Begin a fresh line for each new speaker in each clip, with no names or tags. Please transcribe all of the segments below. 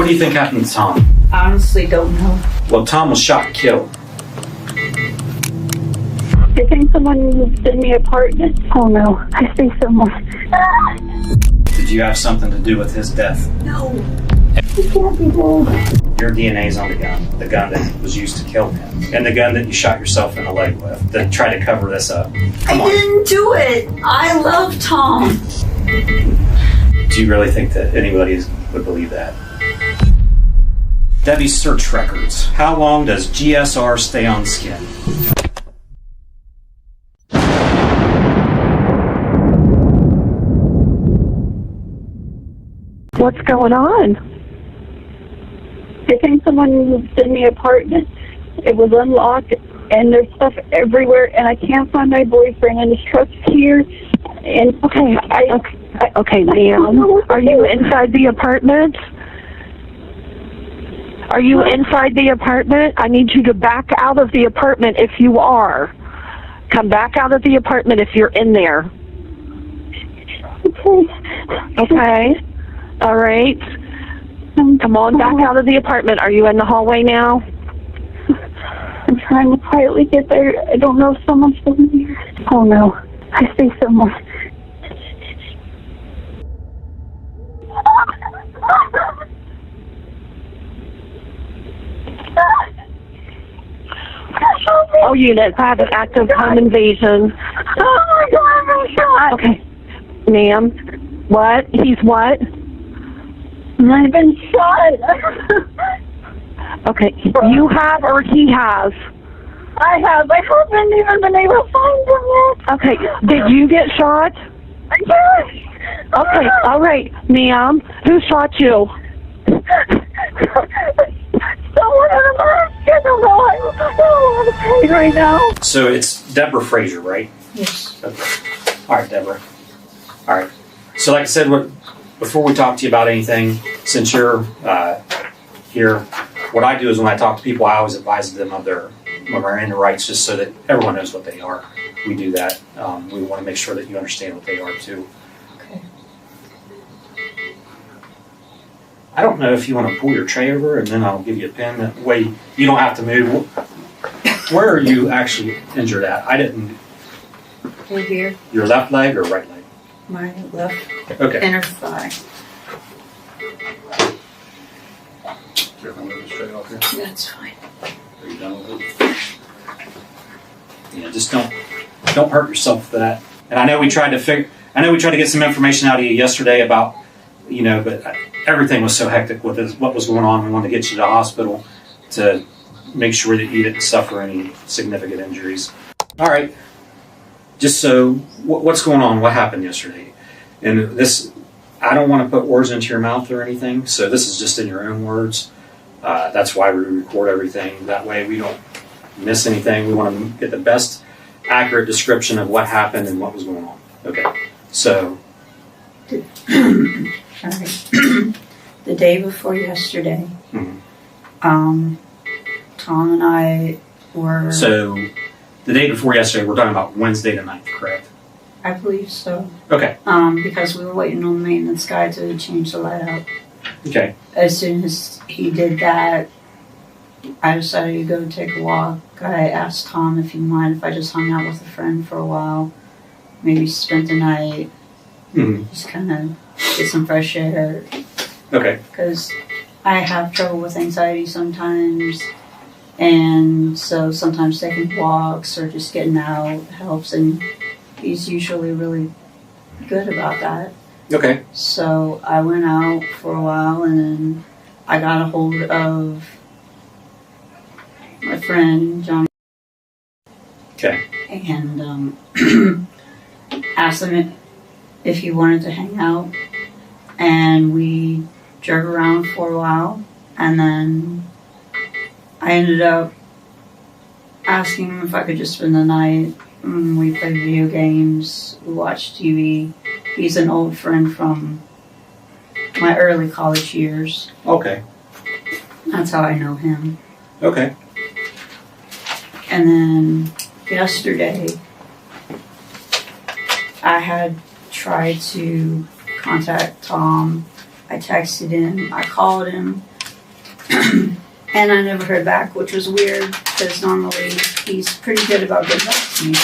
what do you think happened to Tom?
I honestly don't know.
Well, Tom was shot and killed.
I think someone moved in the apartment. Oh no, I see someone.
Did you have something to do with his death?
No.
It can't be good.
Your DNA's on the gun that was used to kill him, and the gun that you shot yourself in the leg with to try to cover this up. Come on.
Didn't do it. I love Tom.
Do you really think that anybody would believe that? Debbie's search records. How long does GSR stay on skin?
What's going on? I think someone moved in the apartment. It was unlocked, and there's stuff everywhere, and I can't find my boyfriend, and his truck's here. And
Okay, ma'am. Are you inside the apartment? Are you inside the apartment? I need you to back out of the apartment if you are. Come back out of the apartment if you're in there. Okay. All right. Come on back out of the apartment. Are you in the hallway now?
I'm trying to quietly get there. I don't know if someone's still in here. Oh no, I see someone.
All units, I have an active home invasion.
Oh my God, I'm shot.
Okay. Ma'am, what? He's what?
I've been shot.
Okay, you have or he has?
I have. I haven't even been able to find him yet.
Okay, did you get shot?
Yes.
Okay, all right, ma'am. Who shot you?
Someone in the back. I don't know. I don't have a pain right now.
So it's Deborah Frazier, right?
Yes.
Okay. All right, Deborah. All right. So like I said, before we talk to you about anything, since you're here, what I do is when I talk to people, I always advise them of their Miranda rights, just so that everyone knows what they are. We do that. We want to make sure that you understand what they are too.
Okay.
I don't know if you want to pull your tray over, and then I'll give you a pen. That way you don't have to move. Where are you actually injured at? I didn't.
Right here.
Your left leg or right leg?
My left
Okay.
inner thigh. That's fine.
Are you done with it? Yeah, just don't hurt yourself for that. And I know we tried to get some information out of you yesterday about, but everything was so hectic with what was going on. We wanted to get you to the hospital to make sure that you didn't suffer any significant injuries. All right. Just so, what's going on? What happened yesterday? And this, I don't want to put words into your mouth or anything, so this is just in your own words. That's why we record everything. That way we don't miss anything. We want to get the best accurate description of what happened and what was going on. Okay, so.
All right. The day before yesterday, Tom and I were...
So, the day before yesterday, we're talking about Wednesday the 9th, correct?
I believe so.
Okay.
Because we were waiting on the maintenance guy to change the light out.
Okay.
As soon as he did that, I decided to go take a walk. I asked Tom if he'd mind if I just hung out with a friend for a while. Maybe spent the night. Just kind of get some fresh air.
Okay.
Because I have trouble with anxiety sometimes. And so sometimes taking walks or just getting out helps. And he's usually really good about that.
Okay.
So I went out for a while, and then I got a hold of my friend, John.
Okay.
And asked him if he wanted to hang out. And we drove around for a while, and then I ended up asking him if I could just spend the night. We played video games, we watched TV. He's an old friend from my early college years.
Okay.
That's how I know him.
Okay.
And then yesterday, I had tried to contact Tom. I texted him, I called him, And I never heard back, which was weird because normally he's pretty good about getting back to me.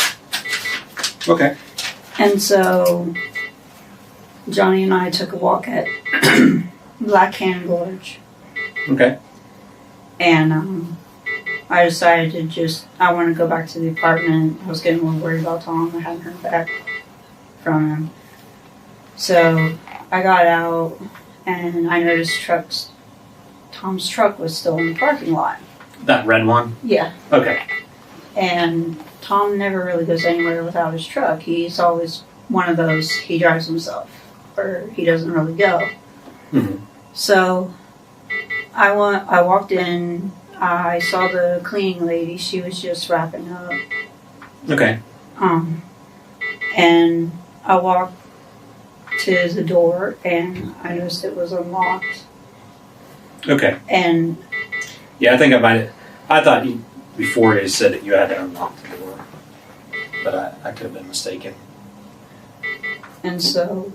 Okay.
And so Johnny and I took a walk at Black Cannon Gorge.
Okay.
And I decided I want to go back to the apartment. I was getting a little worried about Tom. I hadn't heard back from him. So I got out and I noticed Tom's truck was still in the parking lot.
That red one?
Yeah.
Okay.
And Tom never really goes anywhere without his truck. He's always one of those, he drives himself, or he doesn't really go.
Mm-hmm.
So I walked in, I saw the cleaning lady, she was just wrapping up.
Okay.
And I walked to the door and I noticed it was unlocked.
Okay.
And
yeah, I think I thought before they said that you had to unlock the door, but I could have been mistaken.
And so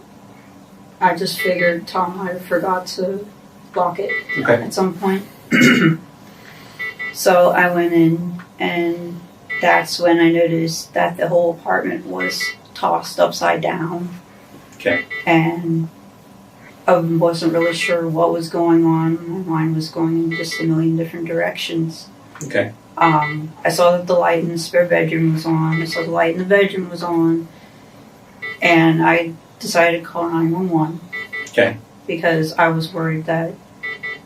I just figured Tom might have forgot to lock it at some point. So I went in and that's when I noticed that the whole apartment was tossed upside down.
Okay.
And I wasn't really sure what was going on. My mind was going in just a million different directions.
Okay.
I saw that the light in the spare bedroom was on. I saw the light in the bedroom was on. And I decided to call 911.
Okay.
Because I was worried that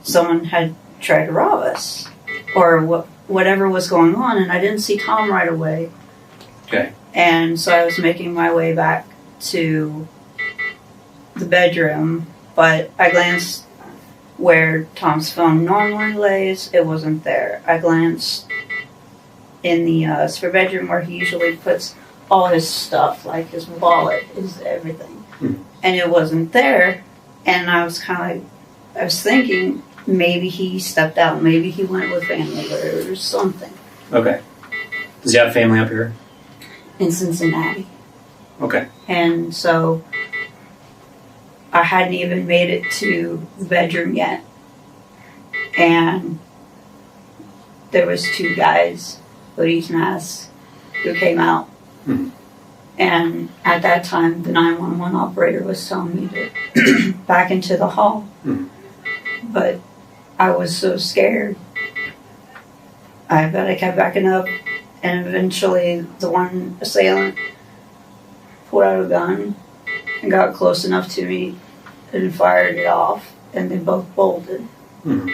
someone had tried to rob us. Or whatever was going on. And I didn't see Tom right away.
Okay.
And so I was making my way back to the bedroom. But I glanced where Tom's phone normally lays. It wasn't there. I glanced in the spare bedroom where he usually puts all his stuff, like his wallet, his everything. And it wasn't there. And I was thinking maybe he stepped out. Maybe he went with family or something.
Okay. Does he have family up here?
In Cincinnati.
Okay.
And so I hadn't even made it to the bedroom yet. And there was two guys, hoodies, masks, who came out.
Mm-hmm.
And at that time, the 911 operator was telling me to back into the hall.
Mm-hmm.
But I was so scared. I kept backing up. And eventually, the one assailant pulled out a gun and got close enough to me and fired it off, and they both bolted.
Mm-hmm.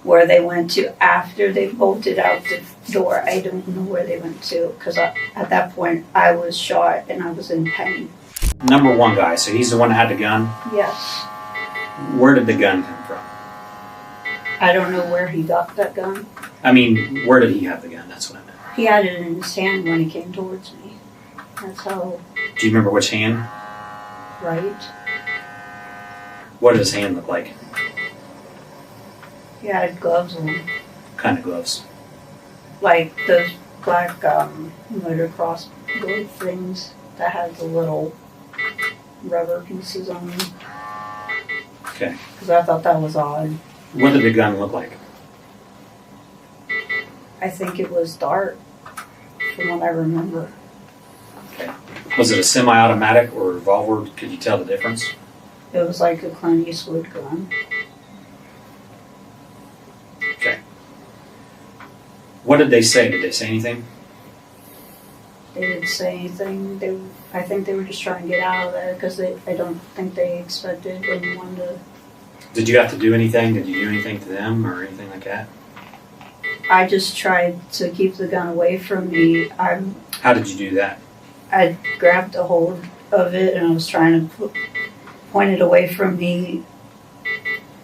Where they went to after they bolted out the door, I don't know where they went to, because at that point I was shot and I was in pain.
Number one guy, so he's the one that had the gun?
Yes.
Where did the gun come from?
I don't know where he got that gun.
I mean, where did he have the gun? That's what I meant.
He had it in his hand when he came towards me. That's how.
Do you remember which hand?
Right.
What did his hand look like?
He had gloves on.
What kind of gloves?
Like those black motocross glove things that had the little rubber pieces on them.
Okay.
Because I thought that was odd.
What did the gun look like?
I think it was dark, from what I remember.
Okay. Was it a semi-automatic or a revolver? Could you tell the difference?
It was like a Clint Eastwood gun.
Okay. What did they say? Did they say anything?
They didn't say anything. I think they were just trying to get out of there because I don't think they expected anyone to.
Did you have to do anything? Did you do anything to them or anything like that?
I just tried to keep the gun away from me.
How did you do that?
I grabbed a hold of it and I was trying to point it away from me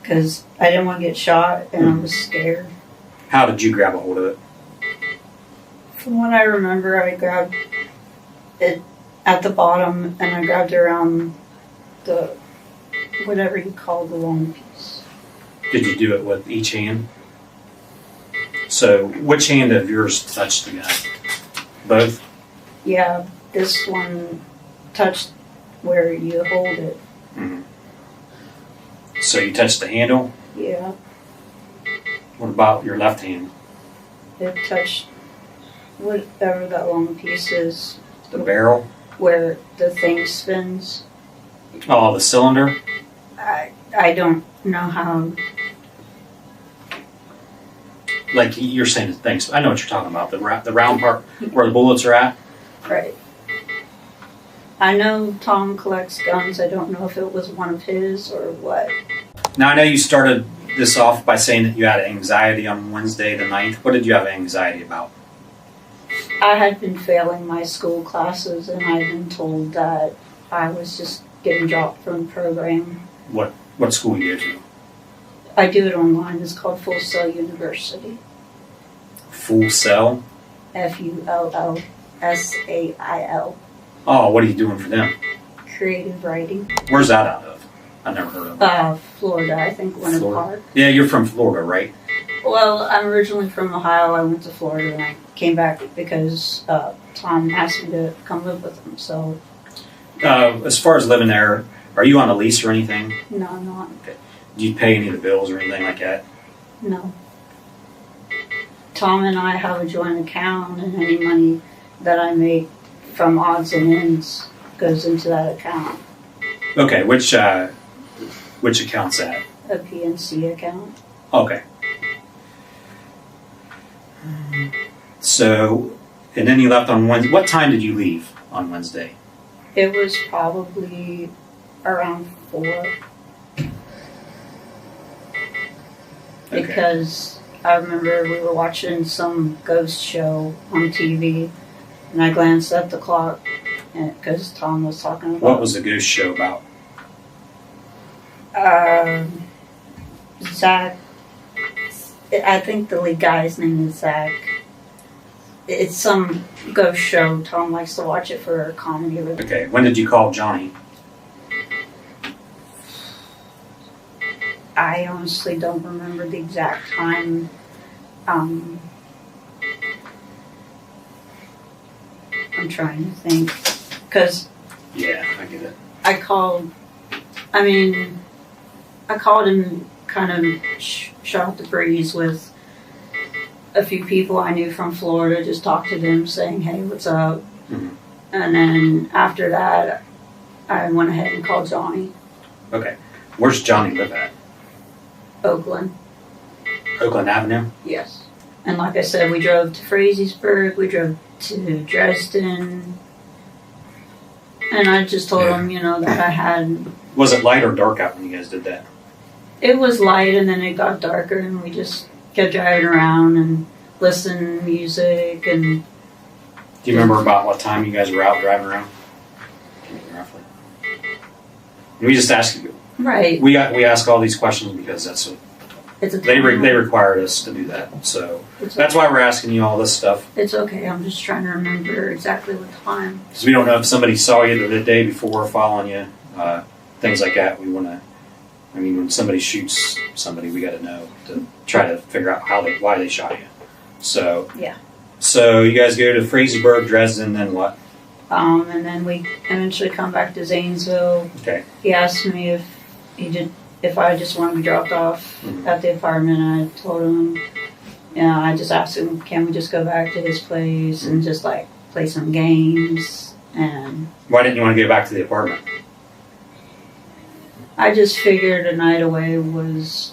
because I didn't want to get shot and I was scared.
How did you grab a hold of it?
From what I remember, I grabbed it at the bottom and I grabbed it around the, whatever you call the long piece.
Did you do it with each hand? So, which hand of yours touched the gun? Both?
Yeah, this one touched where you hold it.
Mm-hmm. So you touched the handle?
Yeah.
What about your left hand?
It touched whatever that long piece is
The barrel?
where the thing spins.
Oh, the cylinder?
I don't know how.
Like you're saying things. I know what you're talking about. The round part where the bullets are at.
Right. I know Tom collects guns. I don't know if it was one of his or what.
Now I know you started this off by saying that you had anxiety on Wednesday the 9th. What did you have anxiety about?
I had been failing my school classes, and I'd been told that I was just getting dropped from the program.
What school you go to?
I do it online. It's called Full Sail University.
Full Sail?
FULLSAIL.
Oh, what are you doing for them?
Creative writing.
Where's that out of? I've never heard of it.
Florida, I think, Winter Park.
Yeah, you're from Florida, right?
Well, I'm originally from Ohio. I went to Florida, and I came back because Tom asked me to come live with him. So,
As far as living there, are you on a lease or anything?
no, I'm not.
Do you pay any of the bills or anything like that?
No. Tom and I have a joint account, and any money that I make from odds and ends goes into that account.
Okay, which account's that?
A PNC account.
Okay. So, and then you left on Wednesday. What time did you leave on Wednesday?
It was probably around 4.
Okay.
Because I remember we were watching some ghost show on TV, and I glanced at the clock because Tom was talking about.
What was the ghost show about?
Zach. I think the lead guy's name is Zach. It's some ghost show. Tom likes to watch it for comedy.
Okay, when did you call Johnny?
I honestly don't remember the exact time. I'm trying to think. Because
Yeah, I get it.
I called him kind of shot the breeze with a few people I knew from Florida, just talked to them saying, hey, what's up?
Mhm.
And then after that, I went ahead and called Johnny.
Okay, where's Johnny live at?
Oakland.
Oakland Avenue?
Yes. And like I said, we drove to Frazeysburg, we drove to Dresden, and I just told him, that I had.
Was it light or dark out when you guys did that?
It was light, and then it got darker, and we just kept driving around and listening to music. And
Do you remember about what time you guys were out driving around? Roughly. We just asked you.
right,
We ask all these questions because that's what
it's a
they required us to do that. So that's why we're asking you all this stuff,
It's okay. I'm just trying to remember exactly what time.
because we don't know if somebody saw you the day before following you, things like that. We want to. I mean, when somebody shoots somebody, we got to know to try to figure out why they shot you. So
Yeah.
So you guys go to Frazeysburg, Dresden, then what?
And then we eventually come back to Zanesville.
Okay.
He asked me if I just want to be dropped off at the apartment. And I told him, I just asked him, can we just go back to his place and just like play some games? And
Why didn't you want to go back to the apartment?
I just figured a night away was,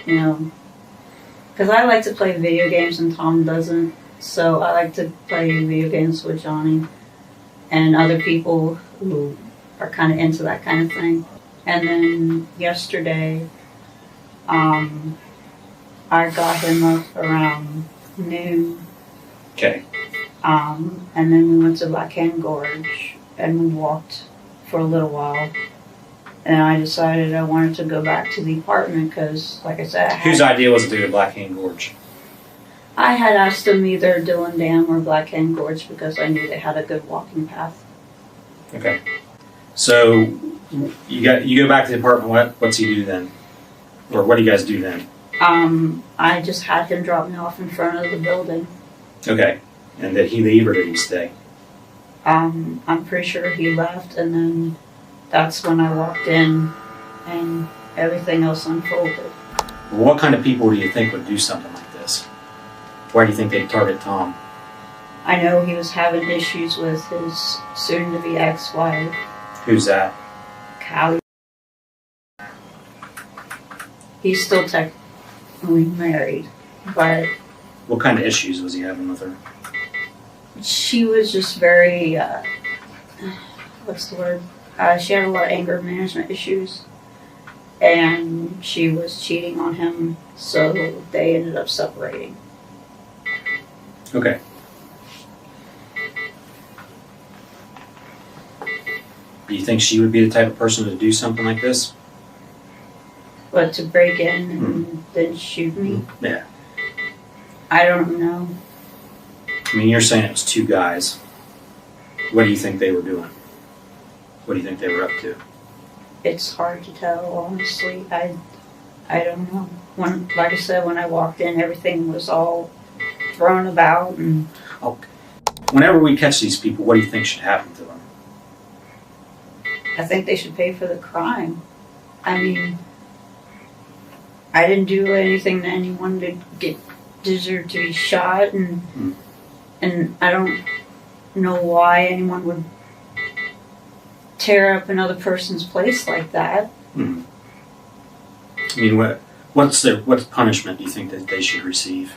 because I like to play video games and Tom doesn't. So I like to play video games with Johnny and other people who are kind of into that kind of thing. And then yesterday, I got him up around noon.
Okay.
And then we went to Black Hand Gorge and we walked for a little while. And I decided I wanted to go back to the apartment because, like I said,
Whose idea was it to go to Black Hand Gorge?
I had asked them either Dillon Dam or Black Hand Gorge because I knew they had a good walking path.
Okay. So you go back to the apartment. What's he do then? Or what do you guys do then?
I just had him drop me off in front of the building.
Okay. And did he leave or did he stay?
I'm pretty sure he left, and then that's when I walked in and everything else unfolded.
What kind of people do you think would do something like this? Why do you think they'd target Tom?
I know he was having issues with his soon-to-be ex-wife,
Who's that?
Callie. He's still technically married, but
What kind of issues was he having with her?
she was just very, what's the word? She had a lot of anger management issues, and she was cheating on him, so they ended up separating.
Okay. Do you think she would be the type of person to do something like this?
But to break in and then shoot me,
Yeah.
I don't know.
I mean, you're saying it was two guys. What do you think they were doing? What do you think they were up to?
It's hard to tell, honestly. I don't know. When, like I said, when I walked in, everything was all thrown about, and
Whenever we catch these people, what do you think should happen to them?
I think they should pay for the crime. I mean, I didn't do anything to anyone to deserve to be shot, and I don't know why anyone would tear up another person's place like that.
Hmm. I mean, what punishment do you think that they should receive?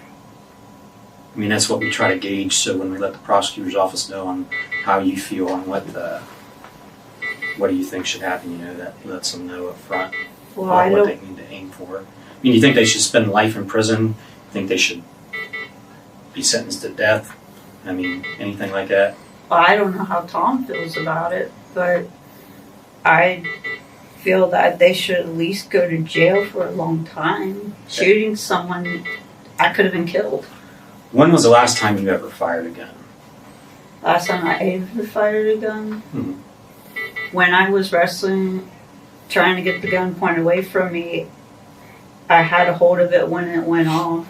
I mean, that's what we try to gauge. So when we let the prosecutor's office know on how you feel and what do you think should happen, you know, that lets them know up front
Well,
what they need to aim for. I mean, you think they should spend life in prison? You think they should be sentenced to death? I mean, anything like that?
I don't know how Tom feels about it, but I feel that they should at least go to jail for a long time. Shooting someone, I could have been killed.
When was the last time you ever fired a gun?
Last time I ever fired a gun,
Hmm.
when I was wrestling, trying to get the gun pointed away from me, I had a hold of it when it went off.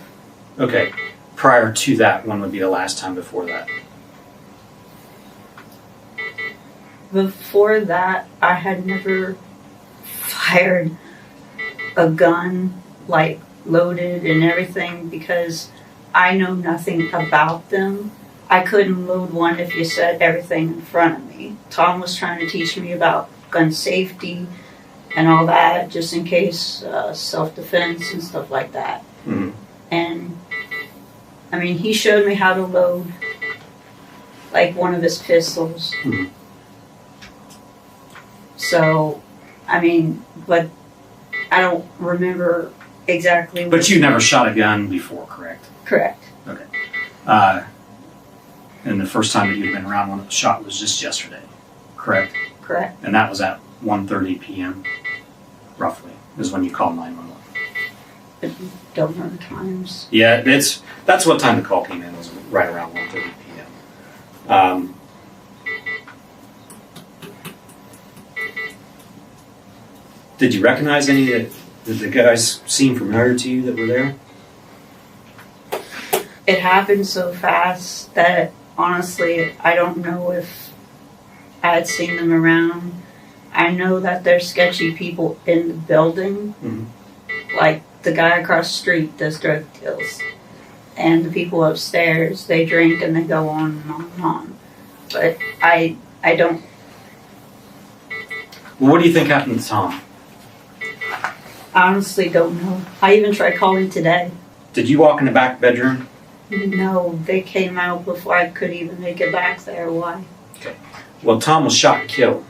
Okay. Prior to that, when would be the last time before that?
Before that, I had never fired a gun, like loaded and everything, because I know nothing about them. I couldn't load one if you said everything in front of me. Tom was trying to teach me about gun safety and all that, just in case, self-defense and stuff like that.
Hmm.
And, I mean, he showed me how to load, like, one of his pistols.
Hmm.
So, I mean, but I don't remember exactly.
But you never shot a gun before, correct?
Correct.
Okay. And the first time that you'd been around one that was shot was just yesterday, correct?
Correct.
And that was at 1:30 p.m. roughly, is when you called 911.
But don't know the times.
Yeah, that's what time the call came in, was right around 1:30 p.m. Did you recognize any did the guys seem familiar to you that were there?
It happened so fast that honestly, I don't know if I had seen them around. I know that there's sketchy people in the building, like the guy across the street does drug deals, and the people upstairs, they drink and they go on and on and on. But I don't.
Well, what do you think happened to Tom?
Honestly, don't know. I even tried calling today.
Did you walk in the back bedroom?
No, they came out before I could even make it back there. Why?
Okay. Well, Tom was shot and killed.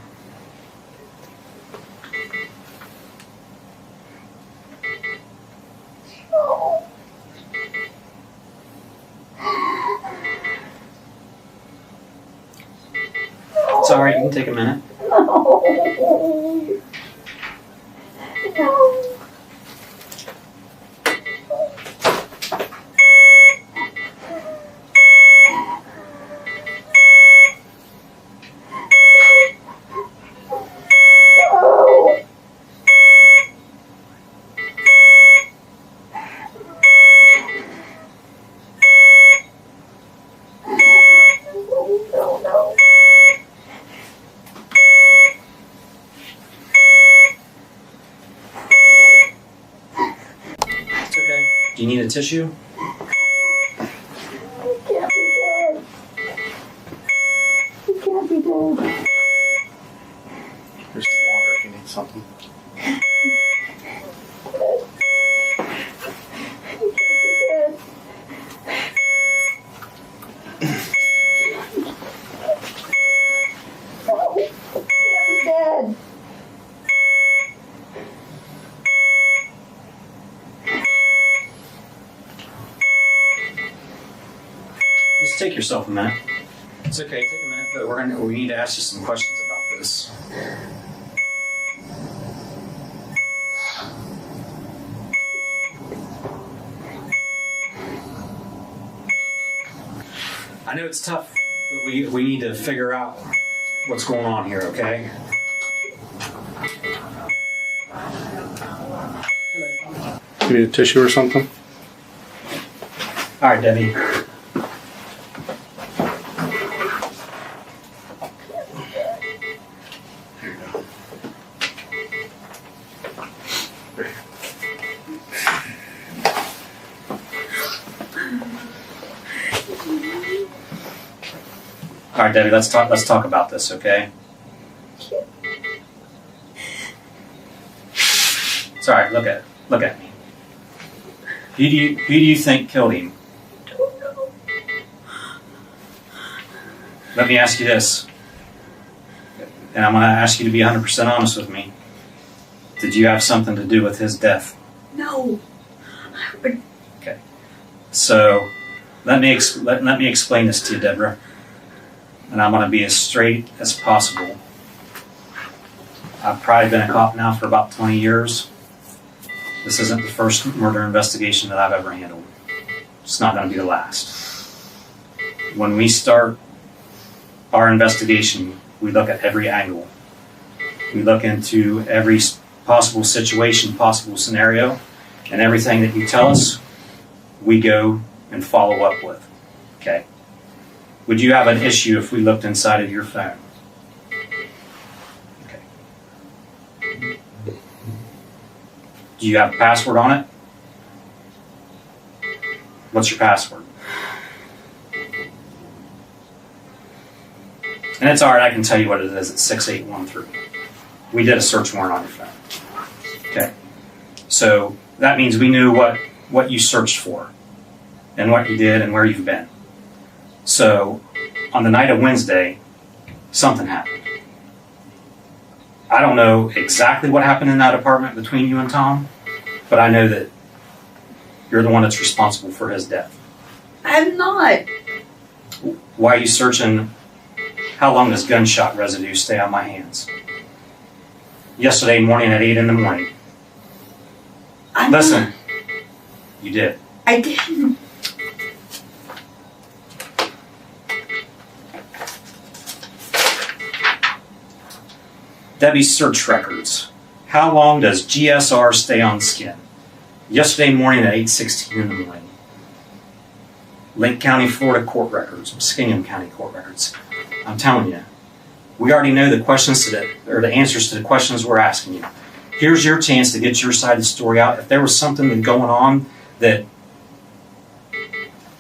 It's all right. You can take a minute. Do you need a tissue?
He can't be dead. He can't be dead.
Here's the water if you need something.
He can't be dead. No, he can't be dead.
Just take yourself a minute. It's okay, take a minute, but we need to ask you some questions about this. I know it's tough, but we need to figure out what's going on here, okay?
You need a tissue or something?
All right, Debbie.
Here you go.
All right, Debbie. Let's talk about this, okay? It's all right. Look at me. Who do you think killed him?
Don't know.
Let me ask you this, and I'm going to ask you to be 100% honest with me. Did you have something to do with his death?
No. I would.
Okay. So let me explain this to you, Deborah. And I'm going to be as straight as possible. I've probably been a cop now for about 20 years. This isn't the first murder investigation that I've ever handled. It's not going to be the last. When we start our investigation, we look at every angle. We look into every possible situation, possible scenario, and everything that you tell us, we go and follow up with. Okay? Would you have an issue if we looked inside of your phone? Okay. Do you have a password on it? What's your password? And it's alright, I can tell you what it is. It's 6813. We did a search warrant on your phone. Okay. So that means we knew what you searched for and what you did and where you've been. So on the night of Wednesday, something happened. I don't know exactly what happened in that apartment between you and Tom, but I know that you're the one that's responsible for his death.
I'm not.
Why are you searching? How long does gunshot residue stay on my hands? Yesterday morning at 8 in the morning.
I'm
Listen,
not.
you did.
I didn't.
Debbie's search records. How long does GSR stay on skin? Yesterday morning at 8:16 in the morning. Lake County, Florida court records, Muskingum County court records. I'm telling you, we already know the questions or the answers to the questions we're asking you. Here's your chance to get your side of the story out. If there was something going on that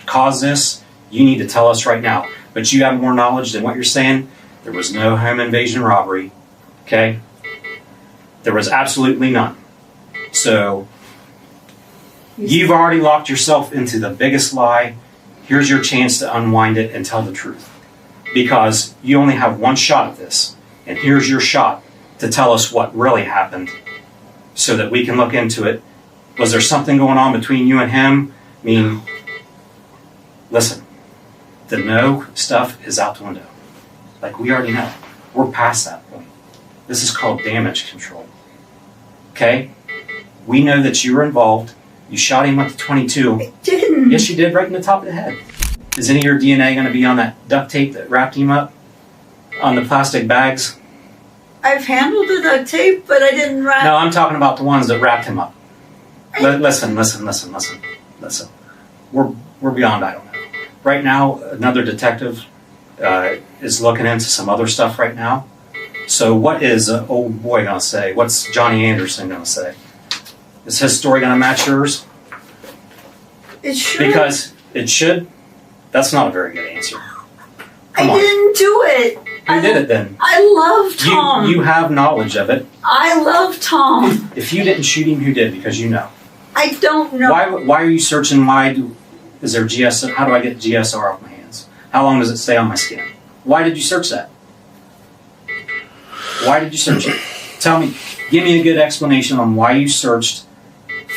caused this, you need to tell us right now. But you have more knowledge than what you're saying. There was no home invasion robbery. Okay? There was absolutely none. So, you've already locked yourself into the biggest lie. Here's your chance to unwind it and tell the truth. Because you only have one shot at this. And here's your shot to tell us what really happened so that we can look into it. Was there something going on between you and him? I mean, listen, the no stuff is out the window. Like, we already know. We're past that point. This is called damage control. Okay? We know that you were involved. You shot him with the 22.
I didn't.
Yes, you did, right in the top of the head. Is any of your DNA going to be on that duct tape that wrapped him up? On the plastic bags?
I've handled the duct tape, but I didn't wrap.
No, I'm talking about the ones that wrapped him up. Listen. We're beyond I don't know. Right now, another detective is looking into some other stuff right now. So what is an old boy going to say? What's Johnny Anderson going to say? Is his story going to match yours?
It should.
Because it should. That's not a very good answer. Come
I
on.
didn't do it.
Who did it then?
I love Tom.
You have knowledge of it.
I love Tom.
If you didn't shoot him, who did? Because you know.
I don't know.
Why are you searching? Is there GSR? How do I get GSR off my hands? How long does it stay on my skin? Why did you search that? Why did you search it? Tell me. Give me a good explanation on why you searched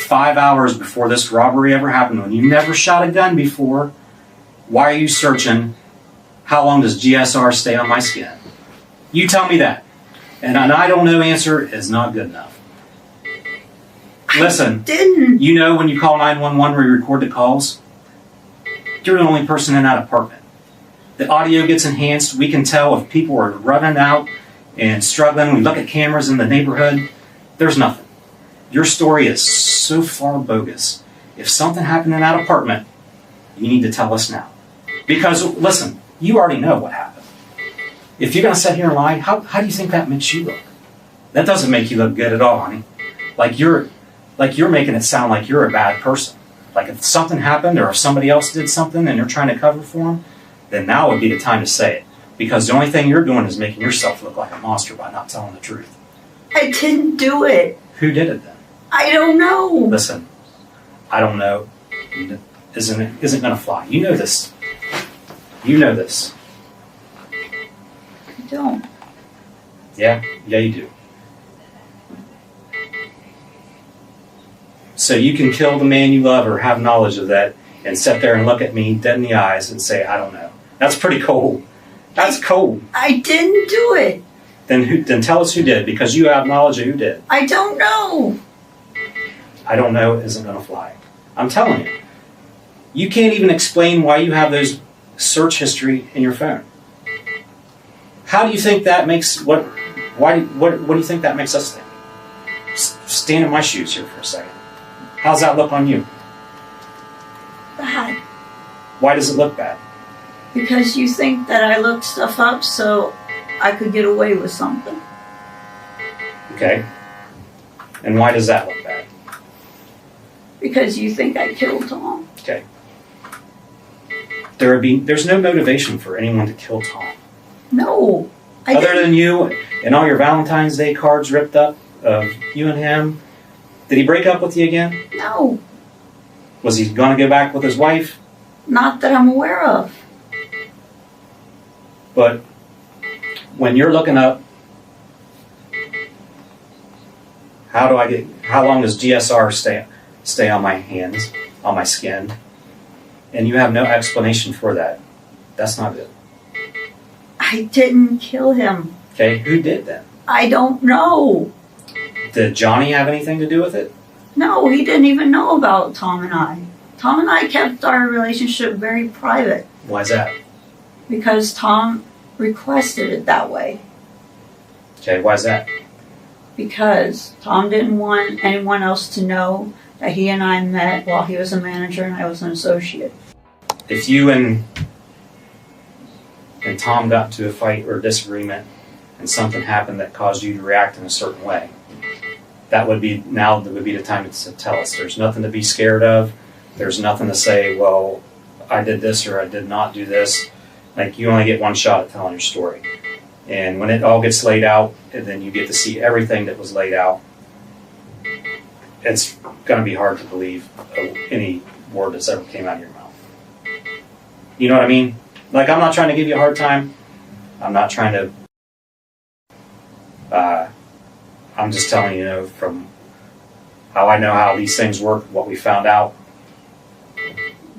5 hours before this robbery ever happened. When you never shot a gun before, why are you searching? How long does GSR stay on my skin? You tell me that. And an I don't know answer is not good enough. Listen,
Didn't.
you know when you call 911 where you record the calls? You're the only person in that apartment. The audio gets enhanced. We can tell if people are running out and struggling. We look at cameras in the neighborhood. There's nothing. Your story is so far bogus. If something happened in that apartment, you need to tell us now. Because, listen, you already know what happened. If you're going to sit here and lie, how do you think that makes you look? That doesn't make you look good at all, honey. Like you're making it sound like you're a bad person. Like if something happened or if somebody else did something and you're trying to cover for them, then now would be the time to say it. Because the only thing you're doing is making yourself look like a monster by not telling the truth.
I didn't do it.
Who did it then?
I don't know.
Listen, I don't know. Isn't going to fly. You know this. You know this.
I don't.
Yeah, you do. So you can kill the man you love or have knowledge of that and sit there and look at me dead in the eyes and say, I don't know. That's pretty cold. That's cold.
I didn't do it.
Then tell us who did, because you have knowledge of who did.
I don't know.
I don't know isn't going to fly. I'm telling you. You can't even explain why you have those search history in your phone. How do you think that makes what do you think that makes us think? Stand in my shoes here for a second. How's that look on you?
Bad.
Why does it look bad?
Because you think that I looked stuff up so I could get away with something.
Okay. And why does that look bad?
Because you think I killed Tom.
Okay. There's no motivation for anyone to kill Tom.
No.
Other than you and all your Valentine's Day cards ripped up of you and him. Did he break up with you again?
No.
Was he going to go back with his wife?
Not that I'm aware of.
But when you're looking up, how long does GSR stay on my hands, on my skin? And you have no explanation for that. That's not good.
I didn't kill him.
Okay, who did then?
I don't know.
Did Johnny have anything to do with it?
No, he didn't even know about Tom and I. Tom and I kept our relationship very private
Why is that?
because Tom requested it that way.
Okay, why is that?
Because Tom didn't want anyone else to know that he and I met while he was a manager and I was an associate.
If you and Tom got into a fight or disagreement and something happened that caused you to react in a certain way, that would be the time to tell us. There's nothing to be scared of. There's nothing to say, well, I did this or I did not do this. Like, you only get one shot at telling your story. And when it all gets laid out, and then you get to see everything that was laid out, it's going to be hard to believe any word that's ever came out of your mouth. You know what I mean? Like, I'm not trying to give you a hard time. I'm not trying to... I'm just telling you, from how I know how these things work, what we found out,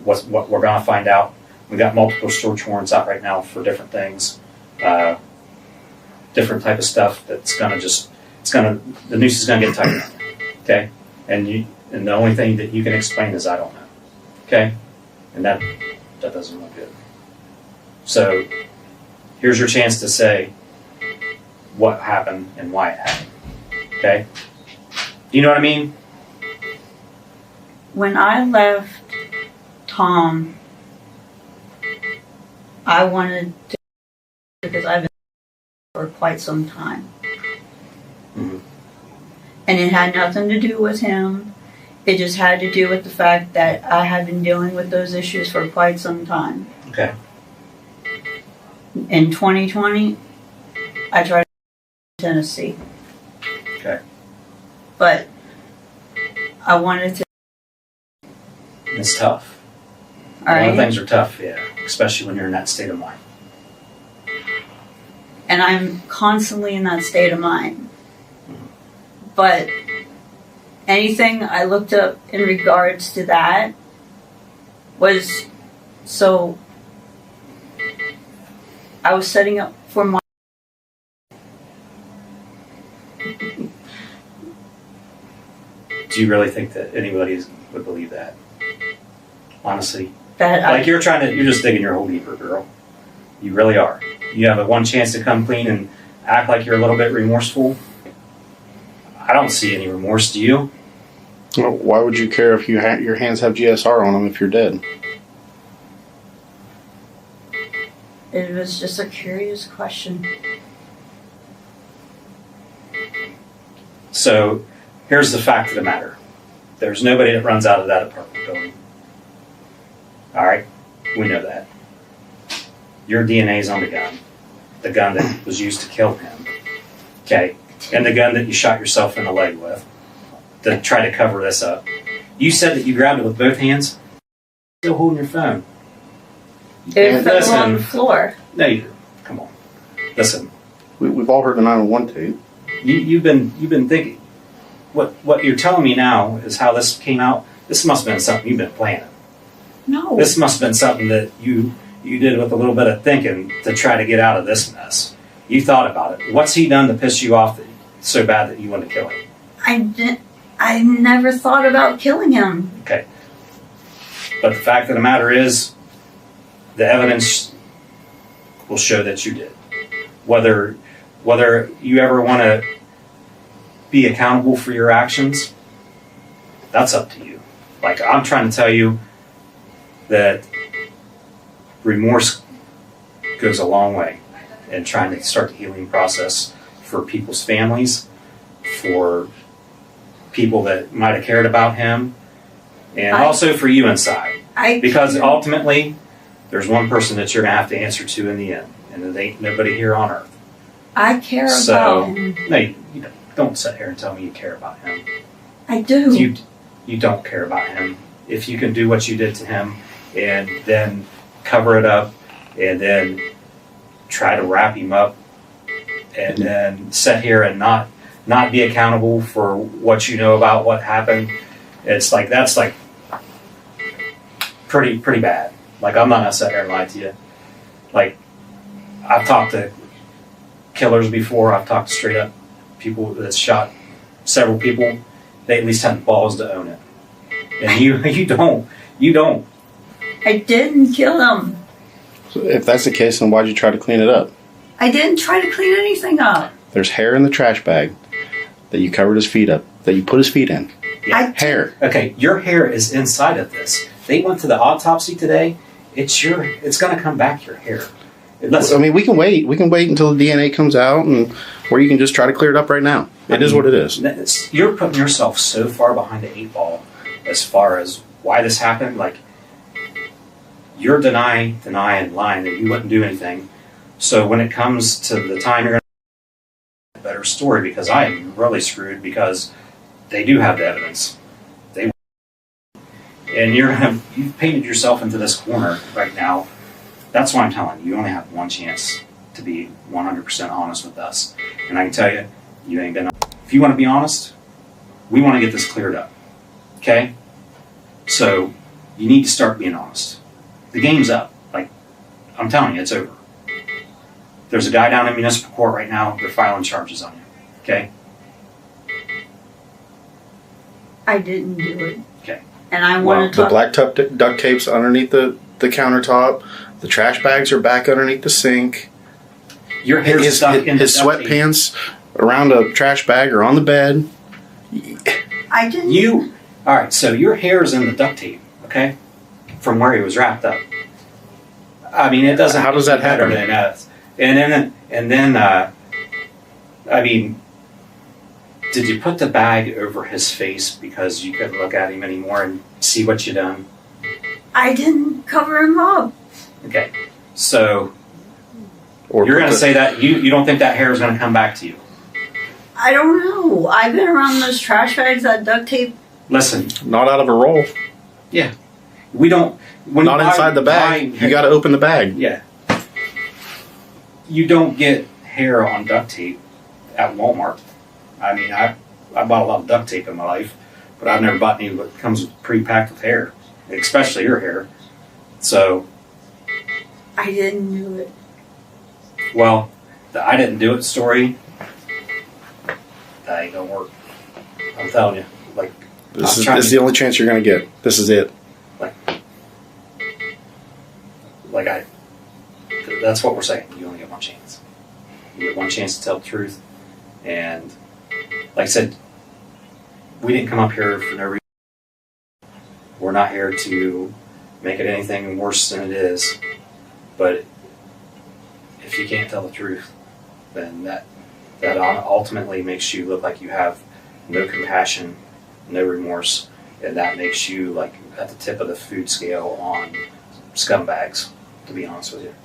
what we're going to find out. We got multiple search warrants out right now for different things, different type of stuff that's going to the noose is going to get tighter on you, okay? And the only thing that you can explain is I don't know, okay? And that doesn't look good. So here's your chance to say what happened and why it happened. Okay? Do you know what I mean?
When I left Tom, I wanted to, because I've been for quite some time.
Mm-hmm.
And it had nothing to do with him. It just had to do with the fact that I had been dealing with those issues for quite some time.
Okay.
In 2020, I tried to Tennessee.
Okay.
But I wanted to.
It's tough.
All
A lot of
right.
things are tough, yeah, especially when you're in that state of mind.
And I'm constantly in that state of mind. But anything I looked up in regards to that was so I was setting up for my.
Do you really think that anybody would believe that? Honestly,
That
like you're just digging your hole deeper, girl. You really are. You have a one chance to come clean and act like you're a little bit remorseful. I don't see any remorse. Do you?
Well, why would you care if your hands have GSR on them if you're dead?
It was just a curious question.
So, here's the fact of the matter. There's nobody that runs out of that apartment building. All right? We know that. Your DNA's on the gun that was used to kill him. Okay? And the gun that you shot yourself in the leg with to try to cover this up. You said that you grabbed it with both hands. Still holding your phone.
It fell
listen.
on the floor.
No, you didn't. Come on. Listen.
We've all heard the 911 tape.
You've been thinking. What you're telling me now is how this came out. This must have been something you've been planning.
No.
This must have been something that you did with a little bit of thinking to try to get out of this mess. You thought about it. What's he done to piss you off so bad that you want to kill him?
I never thought about killing him.
Okay. But the fact of the matter is, the evidence will show that you did. Whether you ever want to be accountable for your actions, that's up to you. Like, I'm trying to tell you that remorse goes a long way in trying to start the healing process for people's families, for people that might have cared about him, and also for you inside. Because ultimately, there's one person that you're going to have to answer to in the end, and it ain't nobody here on earth.
I care about him.
No, you don't sit here and tell me you care about him.
I do.
You don't care about him. If you can do what you did to him and then cover it up and then try to wrap him up and then sit here and not be accountable for what you know about what happened, it's like, that's like pretty bad. Like, I'm not gonna sit here and lie to you. Like, I've talked to killers before. I've talked to straight up people that shot several people. They at least had the balls to own it. And you don't.
I didn't kill him.
So if that's the case, then why'd you try to clean it up?
I didn't try to clean anything up.
There's hair in the trash bag that you covered his feet up, that you put his feet in.
Yeah.
Hair.
Okay, your hair is inside of this. They went to the autopsy today. It's going to come back your hair.
I mean, we can wait. We can wait until the DNA comes out, or you can just try to clear it up right now. It is what it is.
You're putting yourself so far behind the eight ball as far as why this happened. Like, you're denying, lying that you wouldn't do anything. So when it comes to the time you're going to have a better story, because I am really screwed because they do have the evidence. And you've painted yourself into this corner right now. That's why I'm telling you, you only have one chance to be 100% honest with us. And I can tell you, you ain't been. If you want to be honest, we want to get this cleared up. Okay? So you need to start being honest. The game's up. Like, I'm telling you, it's over. There's a guy down in municipal court right now. They're filing charges on you. Okay?
I didn't do it.
Okay.
And I want to
The black duct tape's underneath the countertop. The trash bags are back underneath the sink.
Your hair's
His
stuck in the duct tape.
sweatpants around a trash bag or on the bed.
I didn't.
All right, so your hair's in the duct tape, okay? From where he was wrapped up. I mean, it doesn't.
How does that happen?
And then, I mean, Did you put the bag over his face because you couldn't look at him anymore and see what you done?
I didn't cover him up.
Okay. So
Or
you're
put
going to
the-
say that you don't think that hair is going to come back to you.
I don't know. I've been around those trash bags that duct tape.
Listen,
not out of a roll.
we don't. When
Not
you buy-
inside the bag.
buy-
You got to open the bag.
Yeah. You don't get hair on duct tape at Walmart. I mean, I bought a lot of duct tape in my life, but I've never bought any that comes pre-packed with hair, especially your hair. So,
I didn't do it.
well, the I didn't do it story, that ain't gonna work. I'm telling you. Like,
This
I'm trying
is
to-
the only chance you're going to get. This is it.
That's what we're saying. You only get one chance. You get one chance to tell the truth. And like I said, we didn't come up here for no reason. We're not here to make it anything worse than it is. But if you can't tell the truth, then that ultimately makes you look like you have no compassion, no remorse, and that makes you like at the tip of the food scale on scumbags, to be honest with you.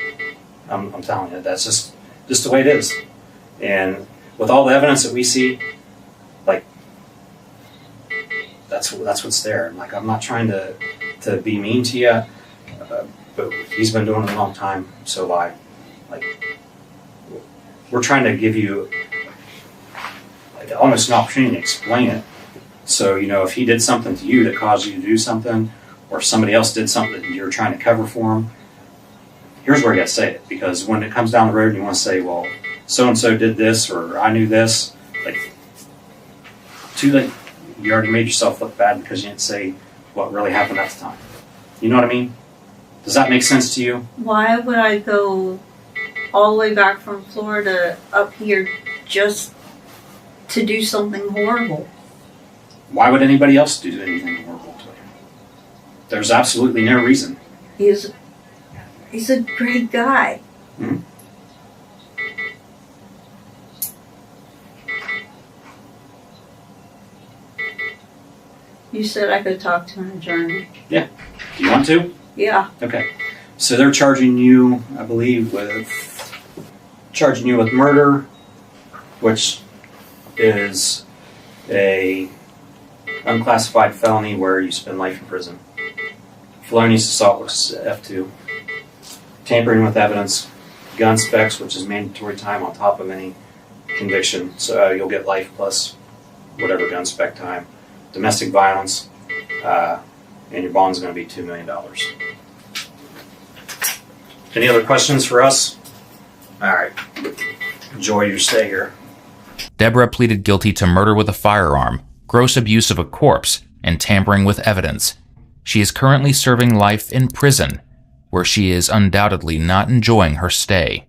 I'm telling you, that's just the way it is. And with all the evidence that we see, like, that's what's there. And like, I'm not trying to be mean to you, but he's been doing it a long time, so have I. Like, we're trying to give you like almost an opportunity to explain it. So, you know, if he did something to you that caused you to do something, or if somebody else did something that you're trying to cover for him, here's where you got to say it. Because when it comes down the road and you want to say, well, so-and-so did this, or I knew this, like, too late. You already made yourself look bad because you didn't say what really happened at the time. You know what I mean? Does that make sense to you?
Why would I go all the way back from Florida up here just to do something horrible?
Why would anybody else do anything horrible to him? There's absolutely no reason.
He's a great guy.
Mhm.
You said I could talk to an attorney.
Do you want to?
Yeah.
Okay. So they're charging you, I believe, with murder, which is a unclassified felony where you spend life in prison. Felonious assault, which is F2. Tampering with evidence. Gun specs, which is mandatory time on top of any conviction. So you'll get life plus whatever gun spec time. Domestic violence, and your bond's going to be $2 million. Any other questions for us? All right. Enjoy your stay here.
Deborah pleaded guilty to murder with a firearm, gross abuse of a corpse, and tampering with evidence. She is currently serving life in prison, where she is undoubtedly not enjoying her stay.